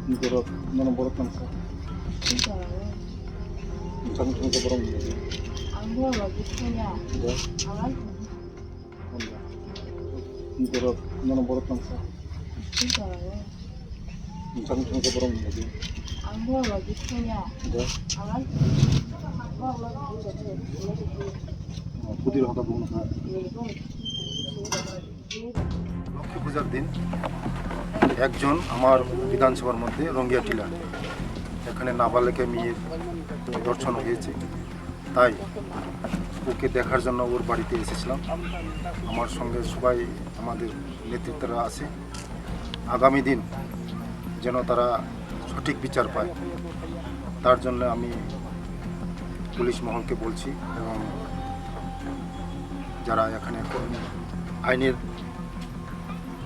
이거로 너는 모르겠어. 진짜요? 장중에서 보러 온 거지. 안 보여가지고 그냥 네? 강아지 뭔데? 이거로 너는 모르겠어. 진짜요? 장중에서 보러 온 거지. 안 보여가지고 그냥 네? 강아지 부디를 하다 보면 লক্ষ্মী পূজার দিন একজন আমার বিধানসভার মধ্যে রঙ্গিয়া টিলা এখানে নাবালিকা মেয়ের দর্শন হয়েছে, তাই ওকে দেখার জন্য ওর বাড়িতে এসেছিলাম। আমার সঙ্গে সবাই আমাদের নেতৃত্বরা আছে। আগামী দিন যেন তারা সঠিক বিচার পায় তার জন্য আমি পুলিশ মহলকে বলছি এবং যারা এখানে আইনের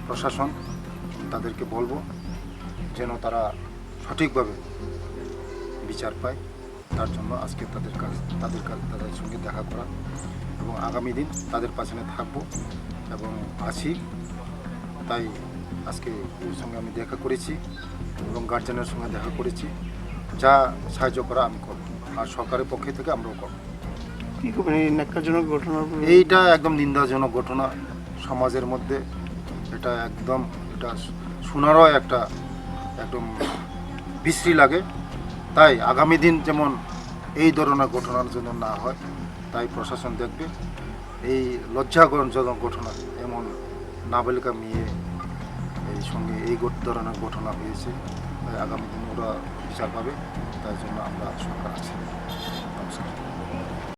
প্রশাসন তাদেরকে বলবো যেন তারা সঠিকভাবে বিচার পায়। তার জন্য আজকে তাদের সঙ্গে দেখা করা এবং আগামী দিন তাদের পাশে থাকবো এবং আছি। তাই আজকে ওর সঙ্গে আমি দেখা করেছি এবং গার্জেনের সঙ্গে দেখা করেছি। যা সাহায্য করা আমি করব, আর সরকারের পক্ষ থেকে আমরাও করব। কি করবেন এই ন্যাক্কারজনক ঘটনা? এইটা একদম নিন্দাজনক ঘটনা সমাজের মধ্যে। এটা শোনারও একদম বিশ্রী লাগে। তাই আগামী দিন যেমন এই ধরনের ঘটনার জন্য না হয় তাই প্রশাসন দেখবে। এই লজ্জাজনক ঘটনা, এমন নাবালিকা মেয়ে এই সঙ্গে এই ধরনের ঘটনা হয়েছে। তাই আগামী দিন ওরা বিচার পাবে, তাই জন্য আমরা সরকার আছি। নমস্কার।